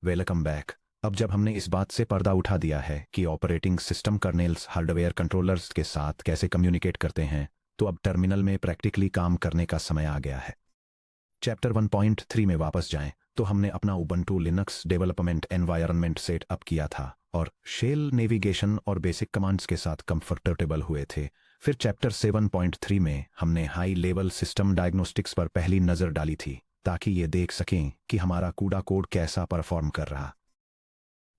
Welcome back. अब जब हमने इस बात से पर्दा उठा दिया है कि operating system kernels hardware controllers के साथ कैसे कम्युनिकेट करते हैं, तो अब टर्मिनल में प्रैक्टिकली काम करने का समय आ गया है। चैप्टर 1.3 में वापस जाएं तो हमने अपना Ubuntu Linux development environment set up किया था और शेल नेविगेशन और बेसिक कमांड्स के साथ कंफर्टेबल हुए थे। फिर चैप्टर 7.3 में हमने हाई लेवल सिस्टम डायग्नोस्टिक्स पर पहली नज़र डाली थी ताकि ये देख सकें कि हमारा कूड़ा कोड कैसा परफॉर्म कर रहा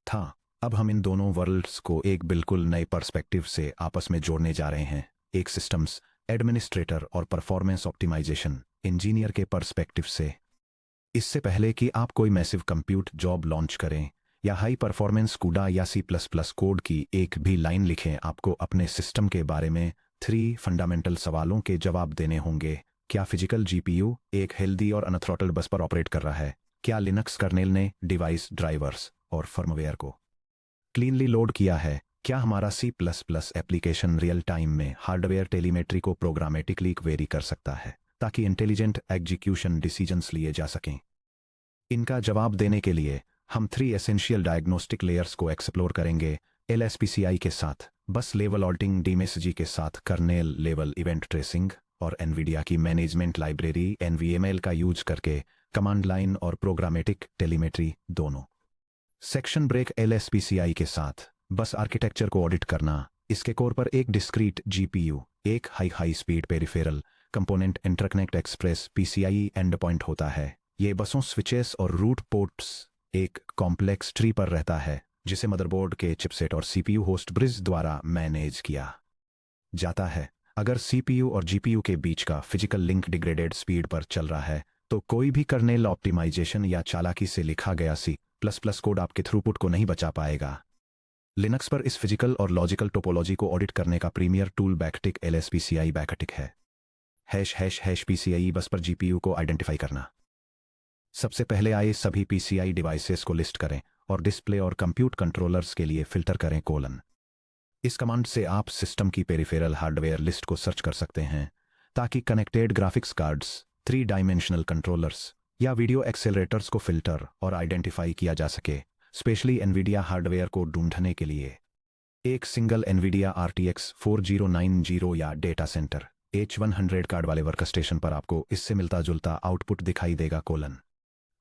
था। अब हम इन दोनों वर्ल्ड्स को एक बिल्कुल नए पर्सपेक्टिव से आपस में जोड़ने जा रहे हैं, एक सिस्टम्स एडमिनिस्ट्रेटर और परफॉर्मेंस ऑप्टिमाइजेशन इंजीनियर के पर्सपेक्टिव से। इससे पहले कि आप कोई मैसिव कंप्यूट जॉब लॉन्च करें या हाई परफॉर्मेंस कूडा या C++ कोड की एक भी लाइन लिखें, आपको अपने सिस्टम के बारे में 3 फंडामेंटल सवालों के जवाब देने होंगे। क्या फिजिकल GPU एक हेल्दी और अनथ्रॉटल्ड बस पर ऑपरेट कर रहा है? क्या लिनक्स कर्नेल ने डिवाइस ड्राइवर्स और फर्मवेयर को क्लीनली लोड किया है? क्या हमारा C++ एप्लीकेशन रियल टाइम में हार्डवेयर टेलीमेट्री को प्रोग्रामेटिकली क्वेरी कर सकता है ताकि इंटेलिजेंट एग्जीक्यूशन डिसीजंस लिए जा सकें? इनका जवाब देने के लिए हम 3 एसेंशियल डायग्नोस्टिक लेयर्स को एक्सप्लोर करेंगे। LSPCI के साथ बस लेवल ऑल्टिंग, DMSG के साथ कर्नेल लेवल इवेंट ट्रेसिंग और NVIDIA की मैनेजमेंट लाइब्रेरी NVML का यूज करके कमांड लाइन और प्रोग्रामेटिक टेलीमेट्री दोनों। सेक्शन ब्रेक LSPCI के साथ बस आर्किटेक्चर को ऑडिट करना, इसके कोर पर एक डिस्क्रीट GPU, एक high speed peripheral component interconnect express PCIe and point होता है। ये बसों, स्विचेस और रूट पोर्ट्स एक कॉम्प्लेक्स ट्री पर रहता है जिसे मदरबोर्ड के चिपसेट और CPU होस्ट ब्रिज द्वारा मैनेज किया जाता है। अगर CPU और GPU के बीच का फिजिकल लिंक डिग्रेडेड स्पीड पर चल रहा है तो कोई भी कर्नेल ऑप्टिमाइजेशन या चालाकी से लिखा गया C++ कोड आपके थ्रूपुट को नहीं बचा पाएगा। लिनक्स पर इस फिजिकल और लॉजिकल टोपोलॉजी को ऑडिट करने का premier tool backtick LSPCI backtick है। ###PCIe बस पर GPU को आइडेंटिफाई करना। सबसे पहले आए सभी PCI डिवाइसेस को लिस्ट करें और डिस्प्ले और कंप्यूट कंट्रोलर्स के लिए फिल्टर करें :। इस कमांड से आप सिस्टम की पेरिफेरल हार्डवेयर लिस्ट को सर्च कर सकते हैं ताकि connected graphics cards, 3 dimensional controllers या वीडियो एक्सेलरेटर्स को फिल्टर और आइडेंटिफाई किया जा सके, स्पेशली NVIDIA हार्डवेयर को ढूंढने के लिए। एक सिंगल NVIDIA RTX 4090 या डेटा सेंटर H100 कार्ड वाले वर्कस्टेशन पर आपको इससे मिलता जुलता आउटपुट दिखाई देगा :।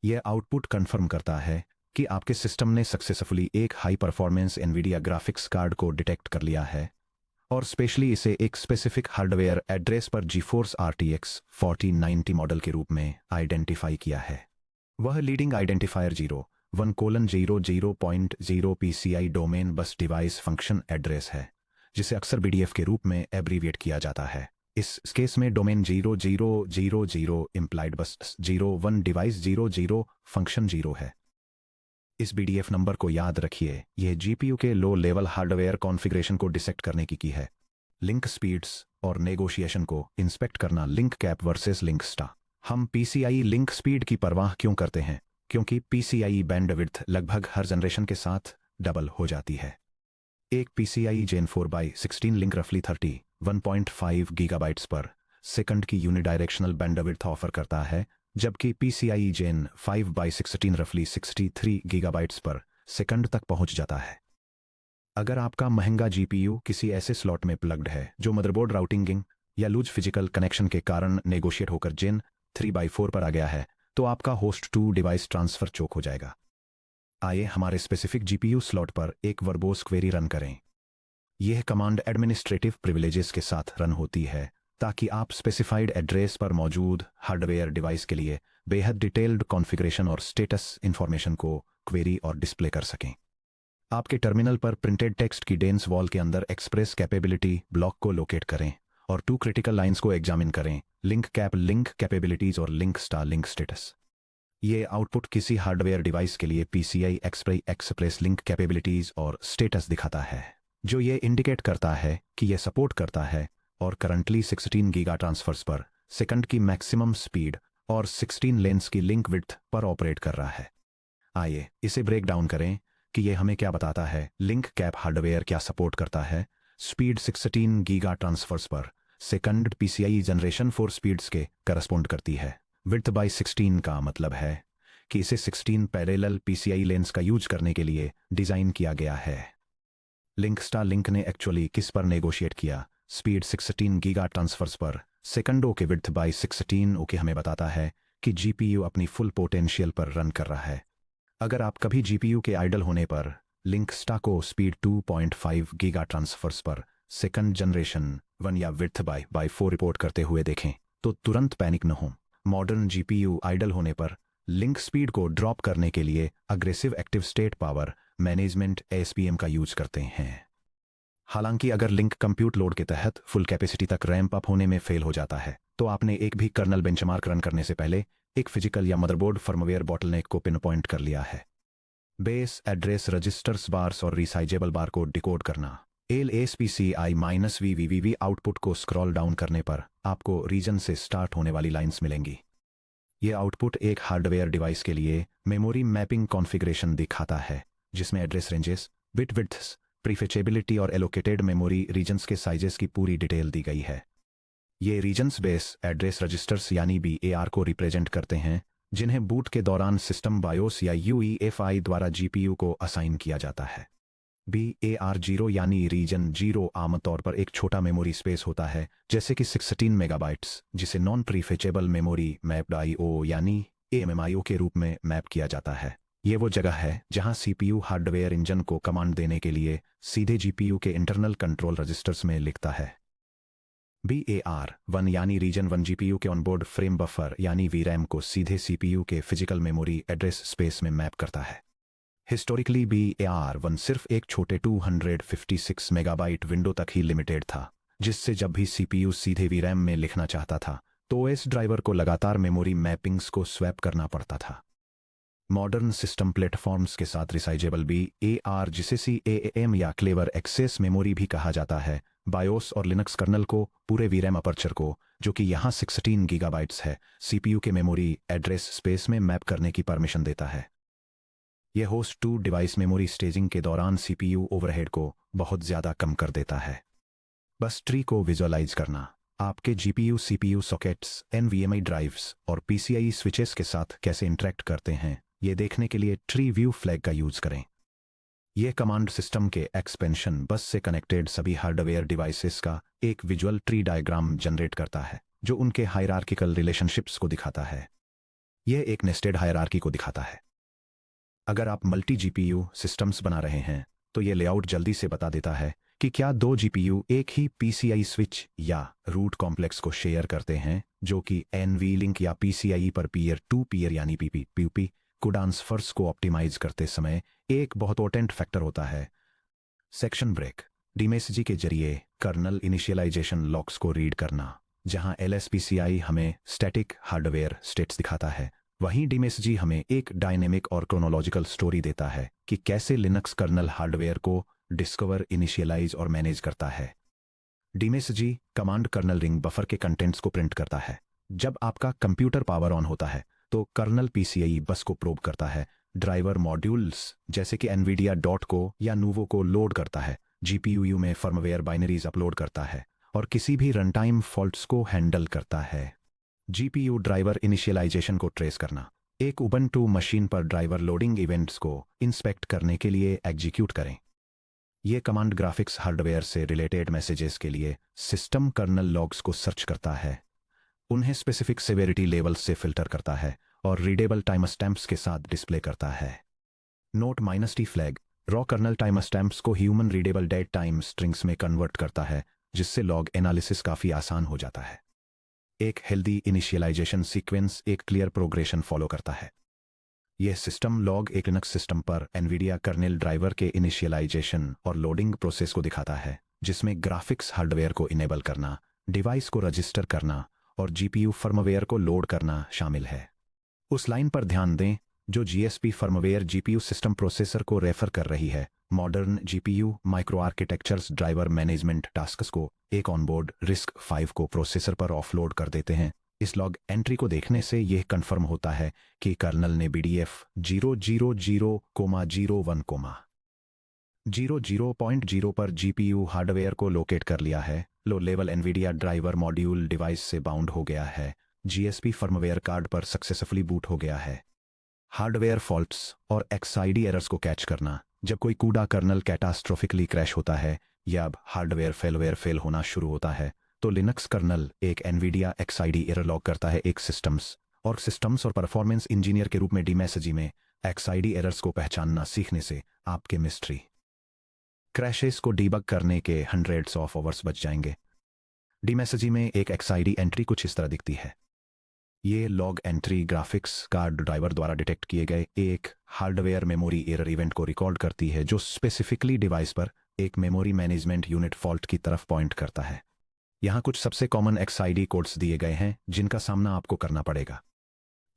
यह आउटपुट कंफर्म करता है कि आपके सिस्टम ने सक्सेसफुली एक high performance NVIDIA graphics card को डिटेक्ट कर लिया है और स्पेशली इसे एक स्पेसिफिक हार्डवेयर एड्रेस पर GeForce RTX 4090 मॉडल के रूप में आइडेंटिफाई किया है। वह लीडिंग आइडेंटिफायर 01:00.0 PCI डोमेन बस डिवाइस फंक्शन एड्रेस है, जिसे अक्सर BDF के रूप में एब्रीविएट किया जाता है। इस केस में डोमेन 0000 इम्प्लाइड बस 01 डिवाइस 00 फंक्शन 0 है। इस BDF नंबर को याद रखिए, यह GPU के लो लेवल हार्डवेयर कॉन्फ़िगरेशन को डिसेक्ट करने की है। लिंक स्पीड्स और नेगोशिएशन को इंस्पेक्ट करना, लिंक कैप वर्सेस लिंक स्टा। हम PCI लिंक स्पीड की परवाह क्यों करते हैं? क्योंकि PCI बैंडविड्थ लगभग हर जनरेशन के साथ डबल हो जाती है। एक PCI Gen 4/16 लिंक रफली 31.5 गीगाबाइट्स पर सेकंड की यूनिडायरेक्शनल बैंडविड्थ ऑफर करता है, जबकि PCI Gen 5/16 रफली 63 गीगाबाइट्स पर सेकंड तक पहुंच जाता है। अगर आपका महंगा GPU किसी ऐसे स्लॉट में प्लग्ड है जो मदरबोर्ड राउटिंग या लूज फिजिकल कनेक्शन के कारण नेगोशिएट होकर Gen 3/4 पर आ गया है, तो आपका होस्ट टू डिवाइस ट्रांसफर चोक हो जाएगा। आइए हमारे स्पेसिफिक GPU स्लॉट पर एक वर्बोस क्वेरी रन करें। यह कमांड एडमिनिस्ट्रेटिव प्रिविलेजेस के साथ रन होती है ताकि आप स्पेसिफाइड एड्रेस पर मौजूद हार्डवेयर डिवाइस के लिए बेहद डिटेल्ड कॉन्फ़िगरेशन और स्टेटस इंफॉर्मेशन को क्वेरी और डिस्प्ले कर सकें। आपके टर्मिनल पर प्रिंटेड टेक्स्ट की डेंस वॉल के अंदर एक्सप्रेस कैपेबिलिटी ब्लॉक को लोकेट करें और 2 क्रिटिकल लाइंस को एग्जामिन करें: लिंक कैप लिंक कैपेबिलिटीज और लिंक स्टार लिंक स्टेटस। ये आउटपुट किसी हार्डवेयर डिवाइस के लिए PCI एक्सप्रेस लिंक कैपेबिलिटीज और स्टेटस दिखाता है, जो ये इंडिकेट करता है कि यह सपोर्ट करता है और करंटली 16 गीगा ट्रांसफर्स पर सेकंड की मैक्सिमम स्पीड और 16 लेन्स की लिंक विड्थ पर ऑपरेट कर रहा है। आइए इसे ब्रेक डाउन करें कि यह हमें क्या बताता है। लिंक कैप हार्डवेयर क्या सपोर्ट करता है? स्पीड 16 गीगा ट्रांसफर्स पर सेकंड PCI जनरेशन 4 स्पीड्स के करस्पॉन्ड करती है। विड्थ बाय 16 का मतलब है कि इसे 16 पैरेलल PCI लेंस का यूज करने के लिए डिजाइन किया गया है। लिंकस्टा लिंक ने एक्चुअली किस पर नेगोशिएट किया? स्पीड 16 गीगा ट्रांसफर्स पर सेकंडों के विड्थ बाई 16 ओके हमें बताता है कि GPU अपनी फुल पोटेंशियल पर रन कर रहा है। अगर आप कभी GPU के आइडल होने पर लिंकस्टा को स्पीड 2.5 गीगा ट्रांसफर्स पर सेकंड जनरेशन 1 या विड्थ बाई 4 रिपोर्ट करते हुए देखें तो तुरंत पैनिक न हो। मॉडर्न GPU आइडल होने पर लिंक स्पीड को ड्रॉप करने के लिए aggressive active state power management ASPM का यूज करते हैं। हालांकि अगर लिंक कंप्यूट लोड के तहत फुल कैपेसिटी तक रैंप अप होने में फेल हो जाता है तो आपने एक भी कर्नल बेंचमार्क रन करने से पहले एक फिजिकल या मदरबोर्ड फर्मवेयर बॉटलनेक को पिन पॉइंट कर लिया है। बेस एड्रेस रजिस्टर्स बार्स और रिसाइजेबल बार को डिकोड करना। LSPCI-VVVV आउटपुट को स्क्रॉल डाउन करने पर आपको रीजन से स्टार्ट होने वाली लाइंस मिलेंगी। ये आउटपुट एक हार्डवेयर डिवाइस के लिए मेमोरी मैपिंग कॉन्फ़िगरेशन दिखाता है जिसमें एड्रेस रेंजेस, बिट विड्थ्स, प्रीफेचेबिलिटी और एलोकेटेड मेमोरी रीजन्स के साइजेस की पूरी डिटेल दी गई है। ये रीजन्स बेस एड्रेस रजिस्टर्स यानी BAR को रिप्रेजेंट करते हैं जिन्हें बूट के दौरान सिस्टम बायोस या UEFI द्वारा GPU को असाइन किया जाता है। BAR 0 यानी रीजन 0 आमतौर पर एक छोटा मेमोरी स्पेस होता है जैसे कि 16 मेगाबाइट्स जिसे नॉन प्रीफेचेबल मेमोरी मैप्ड IO यानी AMMIO के रूप में मैप किया जाता है। ये वो जगह है जहां CPU हार्डवेयर इंजन को कमांड देने के लिए सीधे GPU के इंटरनल कंट्रोल रजिस्टर्स में लिखता है। BAR 1 यानी रीजन 1 GPU के ऑनबोर्ड फ्रेम बफर यानी VRAM को सीधे CPU के फिजिकल मेमोरी एड्रेस स्पेस में मैप करता है। हिस्टोरिकली BAR 1 सिर्फ एक छोटे 256 मेगाबाइट विंडो तक ही लिमिटेड था, जिससे जब भी CPU सीधे VRAM में लिखना चाहता था तो OS ड्राइवर को लगातार मेमोरी मैपिंग्स को स्वैप करना पड़ता था। मॉडर्न सिस्टम प्लेटफॉर्म्स के साथ रिसाइजेबल BAR जिसे CAAM या क्लेवर एक्सेस मेमोरी भी कहा जाता है बायोस और लिनक्स कर्नल को पूरे VRAM अपर्चर को, जो कि यहाँ 16 गीगाबाइट्स है, CPU के मेमोरी एड्रेस स्पेस में मैप करने की परमिशन देता है। यह host to device memory staging के दौरान CPU ओवरहेड को बहुत ज़्यादा कम कर देता है। बस ट्री को विजुअलाइज करना। आपके GPU CPU sockets NVMe drives और PCIe स्विचेस के साथ कैसे इंटरेक्ट करते हैं ये देखने के लिए ट्री व्यू फ्लैग का यूज करें। यह कमांड सिस्टम के एक्सपेंशन बस से कनेक्टेड सभी हार्डवेयर डिवाइसेस का एक विजुअल ट्री डायग्राम जनरेट करता है जो उनके हायरार्किकल रिलेशनशिप्स को दिखाता है। यह एक नेस्टेड हायरार्की को दिखाता है। अगर आप मल्टी GPU सिस्टम्स बना रहे हैं तो यह लेआउट जल्दी से बता देता है कि क्या दो GPU एक ही PCI स्विच या रूट कॉम्प्लेक्स को शेयर करते हैं, जो कि NVLink या PCIe पर पीयर टू पीयर यानी PUP को ट्रांसफर्स को ऑप्टिमाइज करते समय एक बहुत इंपॉर्टेंट फैक्टर होता है। सेक्शन ब्रेक DMSG के जरिए कर्नल इनिशियलाइजेशन लॉक्स को रीड करना। जहां LSPCI हमें स्टैटिक हार्डवेयर स्टेट्स दिखाता है, वहीं DMSG हमें एक डायनेमिक और क्रोनोलॉजिकल स्टोरी देता है कि कैसे लिनक्स कर्नल हार्डवेयर को डिस्कवर, इनिशियलाइज और मैनेज करता है। DMSG command kernel ring buffer के कंटेंट्स को प्रिंट करता है। जब आपका कंप्यूटर पावर ऑन होता है तो कर्नल PCIe बस को प्रोब करता है, ड्राइवर मॉड्यूल्स जैसे कि NVIDIA डॉट को या नूवो को लोड करता है, GPU में फर्मवेयर बाइनरीज अपलोड करता है और किसी भी रनटाइम फॉल्ट्स को हैंडल करता है। GPU ड्राइवर इनिशियलाइजेशन को ट्रेस करना। एक उबंटू मशीन पर ड्राइवर लोडिंग इवेंट्स को इंस्पेक्ट करने के लिए एग्जीक्यूट करें। यह कमांड ग्राफिक्स हार्डवेयर से रिलेटेड मैसेजेस के लिए सिस्टम कर्नल लॉग्स को सर्च करता है, उन्हें स्पेसिफिक सेवेरिटी लेवल से फिल्टर करता है और रीडेबल टाइम स्टैम्प्स के साथ डिस्प्ले करता है। Note -T flag raw kernel time stamps को human readable date time strings में कन्वर्ट करता है, जिससे लॉग एनालिसिस काफ़ी आसान हो जाता है। एक हेल्दी इनिशियलाइजेशन सीक्वेंस एक क्लियर प्रोग्रेशन फॉलो करता है। यह सिस्टम लॉग एक लिनक्स सिस्टम पर NVIDIA कर्नेल ड्राइवर के इनिशियलाइजेशन और लोडिंग प्रोसेस को दिखाता है, जिसमें ग्राफिक्स हार्डवेयर को इनेबल करना, डिवाइस को रजिस्टर करना और GPU फर्मवेयर को लोड करना शामिल है। उस लाइन पर ध्यान दें जो GSP firmware GPU system processor को रेफर कर रही है। Modern GPU micro architectures driver management tasks को एक ऑनबोर्ड RISC-V को प्रोसेसर पर ऑफलोड कर देते हैं। इस लॉग एंट्री को देखने से यह कंफर्म होता है कि कर्नल ने BDF 000,01,00.0 पर GPU हार्डवेयर को लोकेट कर लिया है। Low level NVIDIA driver module device से बाउंड हो गया है। GSP फर्मवेयर कार्ड पर सक्सेसफुली बूट हो गया है। हार्डवेयर फॉल्ट्स और एक्सआईडी एरर्स को कैच करना। जब कोई कूड़ा कर्नल कैटास्ट्रोफिकली क्रैश होता है या अब हार्डवेयर फेल होना शुरू होता है, तो लिनक्स कर्नल एक एनवीडिया एक्सआईडी एरर लॉग करता है। एक सिस्टम्स और परफॉर्मेंस इंजीनियर के रूप में डीमेसजी में एक्सआईडी एरर्स को पहचानना सीखने से आपके मिस्ट्री क्रैशेस को डीबग करने के हंड्रेड्स ऑफ आवर्स बच जाएंगे। डीमेसजी में एक एक्सआईडी एंट्री कुछ इस तरह दिखती है। ये log entry graphics card driver द्वारा डिटेक्ट किए गए एक हार्डवेयर मेमोरी एरर इवेंट को रिकॉर्ड करती है, जो स्पेसिफिकली डिवाइस पर एक मेमोरी मैनेजमेंट यूनिट फॉल्ट की तरफ पॉइंट करता है। यहाँ कुछ सबसे कॉमन एक्सआईडी कोड्स दिए गए हैं जिनका सामना आपको करना पड़ेगा।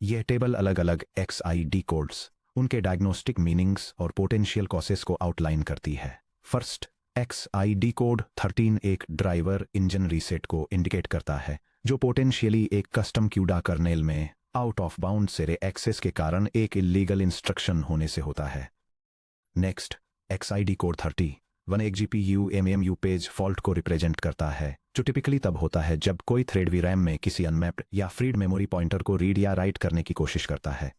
यह टेबल अलग अलग एक्सआईडी कोड्स, उनके डायग्नोस्टिक मीनिंग्स और पोटेंशियल कॉसेस को आउटलाइन करती है। फर्स्ट, एक्सआईडी कोड 13 एक ड्राइवर इंजन रीसेट को इंडिकेट करता है, जो पोटेंशियली एक कस्टम क्यूडा कर्नेल में आउट ऑफ बाउंड सेरे एक्सेस के कारण एक इलीगल इंस्ट्रक्शन होने से होता है। नेक्स्ट, एक्सआईडी कोड 31 एक जीपीयू एमएमयू पेज फॉल्ट को रिप्रेजेंट करता है, जो टिपिकली तब होता है जब कोई थ्रेड वीरैम में किसी अनमैप्ड या फ्रीड मेमोरी पॉइंटर को रीड या राइट करने की कोशिश करता है।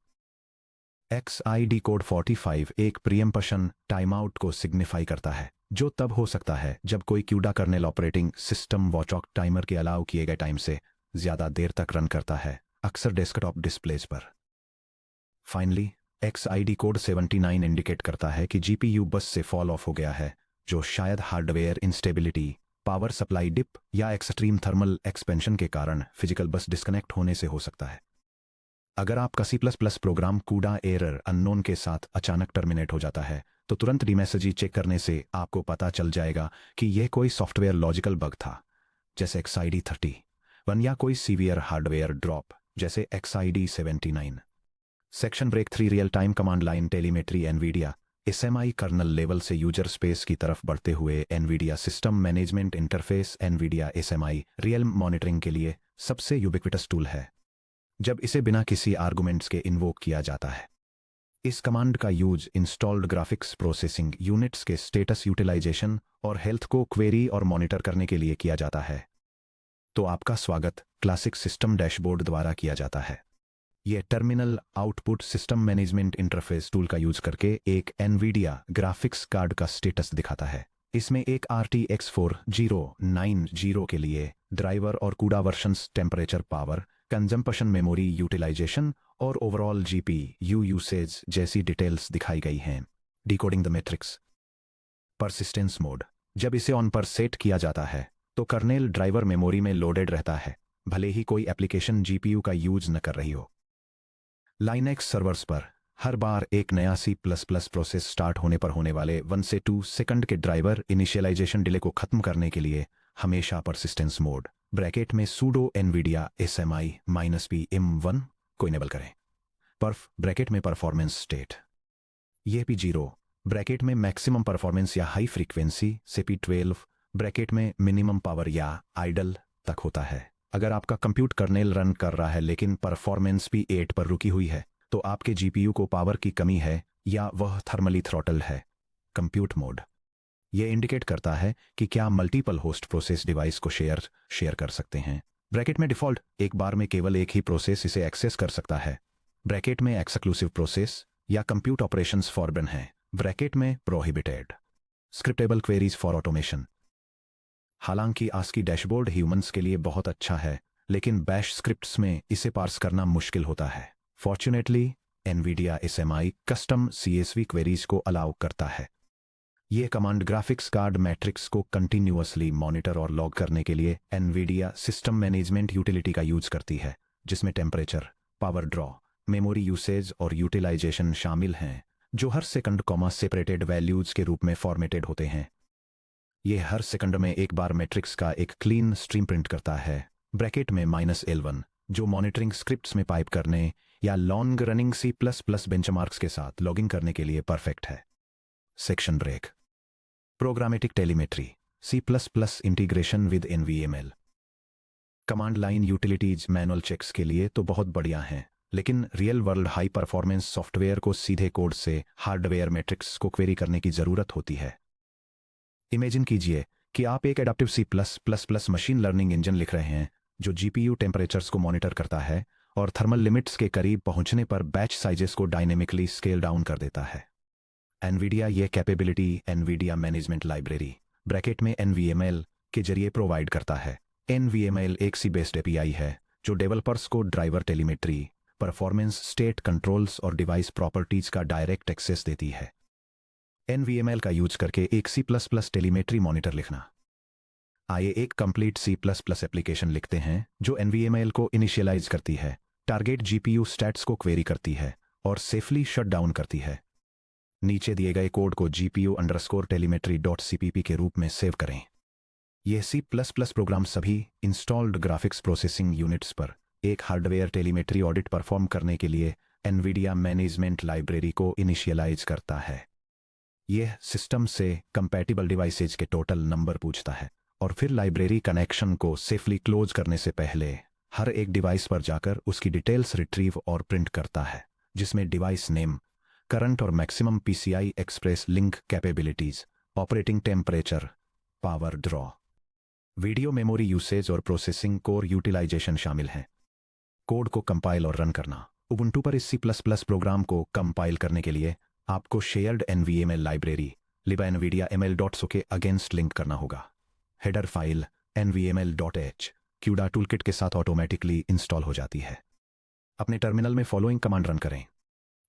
एक्सआईडी कोड 45 एक प्रीएम्पशन टाइमआउट को सिग्निफाई करता है, जो तब हो सकता है जब कोई CUDA kernel operating system watchdog timer के अलाउ किए गए टाइम से ज्यादा देर तक रन करता है, अक्सर डेस्कटॉप डिस्प्लेज पर। फाइनली, एक्सआईडी कोड 79 इंडिकेट करता है कि जीपीयू बस से फॉल ऑफ हो गया है, जो शायद hardware instability, power supply dip या एक्सट्रीम थर्मल एक्सपेंशन के कारण फिजिकल बस डिस्कनेक्ट होने से हो सकता है। अगर आपका C++ प्रोग्राम कूडा एरर अननोन के साथ अचानक टर्मिनेट हो जाता है, तो तुरंत डीमेसजी चेक करने से आपको पता चल जाएगा कि यह कोई सॉफ्टवेयर लॉजिकल बग था, जैसे एक्सआईडी 31, या कोई सीवियर हार्डवेयर ड्रॉप, जैसे XID 79। Section break 3 real time command line telemetry NVIDIA SMI kernel level से यूजर स्पेस की तरफ बढ़ते हुए NVIDIA system management interface NVIDIA SMI real monitoring के लिए सबसे यूबिक्विटस टूल है, जब इसे बिना किसी आर्गुमेंट्स के इन्वोक किया जाता है। इस कमांड का use installed graphics processing units के स्टेटस यूटिलाइजेशन और हेल्थ को क्वेरी और मॉनिटर करने के लिए किया जाता है। तो आपका स्वागत क्लासिक सिस्टम डैशबोर्ड द्वारा किया जाता है। यह terminal output system management interface tool का यूज करके एक एनवीडिया ग्राफिक्स कार्ड का स्टेटस दिखाता है। इसमें एक RTX 4090 के लिए ड्राइवर और CUDA versions, temperature, power consumption, memory utilization और ओवरऑल जीपीयू यूसेज जैसी डिटेल्स दिखाई गई हैं। Decoding the matrix. Persistence mode. जब इसे ऑन पर सेट किया जाता है तो कर्नेल ड्राइवर मेमोरी में लोडेड रहता है, भले ही कोई एप्लीकेशन जीपीयू का यूज न कर रही हो। लाइनेक्स सर्वर्स पर हर बार एक नया C++ प्रोसेस स्टार्ट होने पर होने वाले 1 से 2 सेकंड के ड्राइवर इनिशियलाइजेशन डिले को खत्म करने के लिए हमेशा परसिस्टेंस मोड ब्रैकेट में सूडो एनवीडिया एसएमआई -PM1 को इनेबल करें। परफ ब्रैकेट में परफॉर्मेंस स्टेट, यह P0 ब्रैकेट में मैक्सिमम परफॉर्मेंस या हाई फ्रीक्वेंसी से P12 ब्रैकेट में मिनिमम पावर या आइडल तक होता है। अगर आपका कंप्यूट कर्नेल रन कर रहा है लेकिन परफॉर्मेंस P8 पर रुकी हुई है, तो आपके जीपीयू को पावर की कमी है या वह थर्मली थ्रॉटल है। कंप्यूट मोड यह इंडिकेट करता है कि क्या मल्टीपल होस्ट प्रोसेस डिवाइस को शेयर कर सकते हैं। ब्रैकेट में डिफॉल्ट एक बार में केवल एक ही प्रोसेस इसे एक्सेस कर सकता है। ब्रैकेट में एक्सक्लूसिव प्रोसेस या कंप्यूट ऑपरेशंस फॉरबिडन है। ब्रैकेट में prohibited. Scriptable queries for automation. हालांकि ASCII डैशबोर्ड ह्यूमंस के लिए बहुत अच्छा है, लेकिन बैश स्क्रिप्ट्स में इसे पार्स करना मुश्किल होता है। Fortunately Nvidia SMI custom CSV queries को अलाउ करता है। यह कमांड ग्राफिक्स कार्ड मैट्रिक्स को कंटिन्यूअसली मॉनिटर और लॉग करने के लिए एनवीडिया सिस्टम मैनेजमेंट यूटिलिटी का यूज करती है, जिसमें temperature, power draw, memory usage और यूटिलाइजेशन शामिल हैं, जो हर सेकंड कॉमा सेपरेटेड वैल्यूज के रूप में फॉर्मेटेड होते हैं। यह हर सेकंड में एक बार मैट्रिक्स का एक क्लीन स्ट्रीम प्रिंट करता है। ब्रैकेट में -L1, जो मॉनिटरिंग स्क्रिप्ट्स में पाइप करने या लॉन्ग रनिंग C++ बेंचमार्क्स के साथ लॉगिंग करने के लिए परफेक्ट है। Section break. Programmatic telemetry, C++ integration with NVML। Command line utilities manual checks के लिए तो बहुत बढ़िया हैं, लेकिन real world high performance software को सीधे कोड से हार्डवेयर मैट्रिक्स को क्वेरी करने की जरूरत होती है। इमेजिन कीजिए कि आप एक adaptive C++ machine learning engine लिख रहे हैं जो जीपीयू टेम्परेचर्स को मॉनिटर करता है और थर्मल लिमिट्स के करीब पहुंचने पर बैच साइजेस को डायनेमिकली स्केल डाउन कर देता है। एनवीडिया ये capability Nvidia management library bracket में NVML के जरिए प्रोवाइड करता है। NVML एक सी बेस्ड API है जो डेवलपर्स को driver telemetry, performance, state controls और डिवाइस प्रॉपर्टीज का डायरेक्ट एक्सेस देती है। NVML का यूज करके एक C++ टेलीमेट्री मॉनिटर लिखना। आइए एक कंप्लीट C++ एप्लीकेशन लिखते हैं जो NVML को इनिशियलाइज करती है, टारगेट GPU स्टैट्स को क्वेरी करती है और सेफली शट डाउन करती है। नीचे दिए गए कोड को GPU_telemetry.cpp के रूप में सेव करें। यह C++ प्रोग्राम सभी इंस्टॉल्ड ग्राफिक्स प्रोसेसिंग यूनिट्स पर एक हार्डवेयर टेलीमेट्री ऑडिट परफॉर्म करने के लिए NVIDIA मैनेजमेंट लाइब्रेरी को इनिशियलाइज करता है। यह सिस्टम से कंपैटिबल डिवाइसेज के टोटल नंबर पूछता है और फिर लाइब्रेरी कनेक्शन को सेफली क्लोज करने से पहले हर एक डिवाइस पर जाकर उसकी डिटेल्स रिट्रीव और प्रिंट करता है, जिसमें डिवाइस नेम, करंट और maximum PCI express link capabilities, operating temperature, power draw, video memory usage और प्रोसेसिंग कोर यूटिलाइजेशन शामिल हैं। कोड को कंपाइल और रन करना। उबुंटू पर इस C++ प्रोग्राम को कंपाइल करने के लिए आपको शेयर्ड NVML लाइब्रेरी liba_nvidia_ml.so के अगेंस्ट लिंक करना होगा। Header file nvml.h CUDA toolkit के साथ ऑटोमेटिकली इंस्टॉल हो जाती है। अपने टर्मिनल में फॉलोइंग कमांड रन करें।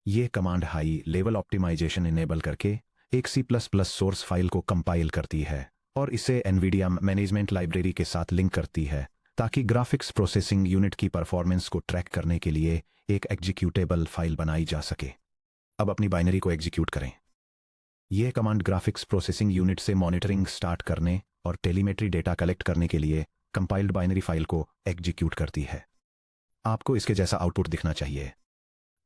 यह command high level optimization enable करके एक C++ सोर्स फाइल को कंपाइल करती है और इसे NVIDIA मैनेजमेंट लाइब्रेरी के साथ लिंक करती है ताकि ग्राफिक्स प्रोसेसिंग यूनिट की परफॉर्मेंस को ट्रैक करने के लिए एक एग्जीक्यूटेबल फाइल बनाई जा सके। अब अपनी बाइनरी को एग्जीक्यूट करें। यह कमांड ग्राफिक्स प्रोसेसिंग यूनिट से मॉनिटरिंग स्टार्ट करने और टेलीमेट्री डेटा कलेक्ट करने के लिए कंपाइल्ड बाइनरी फाइल को एग्जीक्यूट करती है। आपको इसके जैसा आउटपुट दिखना चाहिए।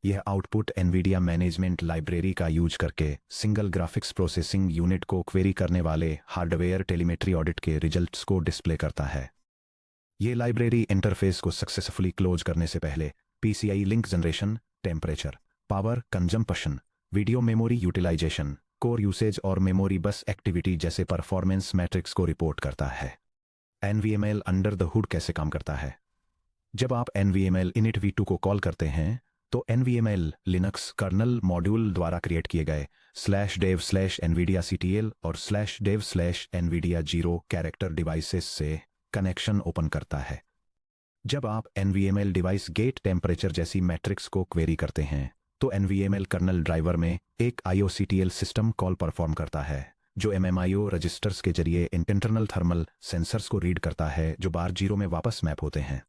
यह आउटपुट NVIDIA मैनेजमेंट लाइब्रेरी का यूज करके सिंगल ग्राफिक्स प्रोसेसिंग यूनिट को क्वेरी करने वाले हार्डवेयर टेलीमेट्री ऑडिट के रिजल्ट्स को डिस्प्ले करता है। यह लाइब्रेरी इंटरफेस को सक्सेसफुली क्लोज करने से पहले PCI link generation, temperature, power consumption, video memory utilization, core usage और मेमोरी बस एक्टिविटी जैसे परफॉर्मेंस मैट्रिक्स को रिपोर्ट करता है। NVML अंडर द हुड कैसे काम करता है? जब आप NVML init v2 को कॉल करते हैं तो NVML लिनक्स कर्नल मॉड्यूल द्वारा क्रिएट किए गए /dev/nvidiactl और /dev/nvidia0 कैरेक्टर डिवाइसेस से कनेक्शन ओपन करता है। जब आप NVML डिवाइस गेट टेम्परेचर जैसी मैट्रिक्स को क्वेरी करते हैं तो NVML कर्नल ड्राइवर में एक IOCTL सिस्टम कॉल परफॉर्म करता है जो MMIO रजिस्टर्स के जरिए इंटरनल थर्मल सेंसर्स को रीड करता है जो बार 0 में वापस मैप होते हैं।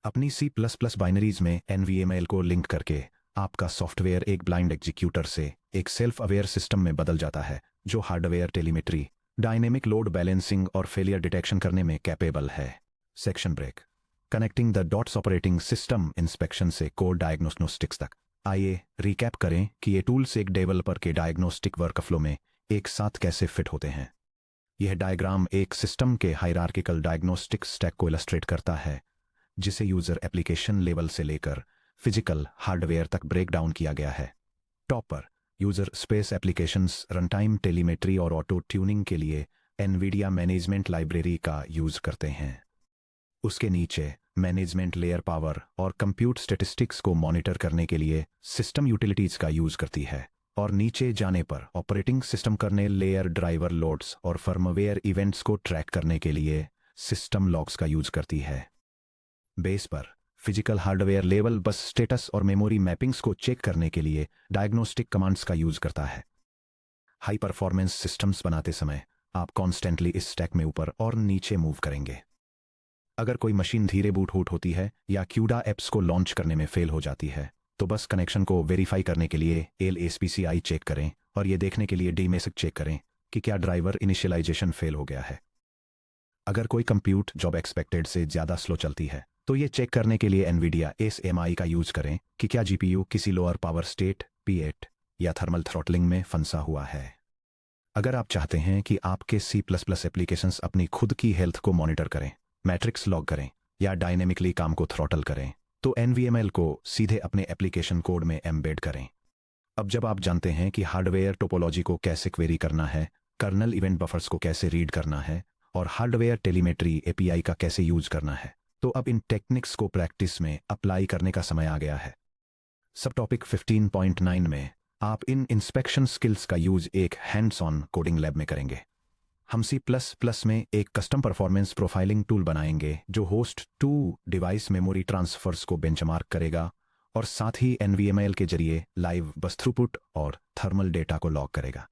अपनी C++ बाइनरीज में NVML को लिंक करके आपका सॉफ्टवेयर एक ब्लाइंड एग्जीक्यूटर से एक सेल्फ अवेयर सिस्टम में बदल जाता है जो hardware telemetry, dynamic load balancing और फेलियर डिटेक्शन करने में कैपेबल है। Section break. Connecting the dots operating system inspection से कोड डायग्नोस्टिक्स तक। आइए रिकैप करें कि ये टूल्स एक डेवलपर के डायग्नोस्टिक वर्कफ्लो में एक साथ कैसे फिट होते हैं। यह डायग्राम एक सिस्टम के हायरार्किकल डायग्नोस्टिक स्टैक को इलस्ट्रेट करता है जिसे यूजर एप्लीकेशन लेवल से लेकर फिजिकल हार्डवेयर तक ब्रेक डाउन किया गया है। टॉप पर user space applications runtime telemetry और ऑटो ट्यूनिंग के लिए NVIDIA मैनेजमेंट लाइब्रेरी का यूज करते हैं। उसके नीचे मैनेजमेंट लेयर पावर और कंप्यूट स्टैटिस्टिक्स को मॉनिटर करने के लिए सिस्टम यूटिलिटीज का यूज करती है और नीचे जाने पर operating system kernel layer driver loads और फर्मवेयर इवेंट्स को ट्रैक करने के लिए सिस्टम लॉग्स का यूज करती है। बेस पर फिजिकल हार्डवेयर लेवल बस स्टेटस और मेमोरी मैपिंग्स को चेक करने के लिए डायग्नोस्टिक कमांड्स का यूज करता है। हाई परफॉर्मेंस सिस्टम्स बनाते समय आप कॉन्स्टेंटली इस स्टैक में ऊपर और नीचे मूव करेंगे। अगर कोई मशीन धीरे बूट होती है या CUDA एप्स को लॉन्च करने में फेल हो जाती है तो बस कनेक्शन को वेरीफाई करने के लिए LSPCI चेक करें और ये देखने के लिए DMASIC चेक करें कि क्या ड्राइवर इनिशियलाइजेशन फेल हो गया है। अगर कोई कंप्यूट जॉब एक्सपेक्टेड से ज़्यादा स्लो चलती है तो ये चेक करने के लिए NVIDIA SMI का यूज करें कि क्या GPU किसी लोअर पावर स्टेट P8 या थर्मल थ्रॉटलिंग में फंसा हुआ है। अगर आप चाहते हैं कि आपके C++ एप्लीकेशंस अपनी खुद की हेल्थ को मॉनिटर करें, मैट्रिक्स लॉग करें या डायनेमिकली काम को थ्रॉटल करें तो NVML को सीधे अपने एप्लीकेशन कोड में एम्बेड करें। अब जब आप जानते हैं कि हार्डवेयर टोपोलॉजी को कैसे क्वेरी करना है, कर्नल इवेंट बफर्स को कैसे रीड करना है और हार्डवेयर टेलीमेट्री API का कैसे यूज करना है, तो अब इन टेक्निक्स को प्रैक्टिस में अप्लाई करने का समय आ गया है। सब टॉपिक 15.9 में आप इन इंस्पेक्शन स्किल्स का यूज एक हैंड्स ऑन कोडिंग लैब में करेंगे। हम C++ में एक कस्टम परफॉर्मेंस प्रोफाइलिंग टूल बनाएंगे जो host to device memory transfers को बेंचमार्क करेगा और साथ ही NVMe के जरिए लाइव बस थ्रूपुट और थर्मल डेटा को लॉग करेगा।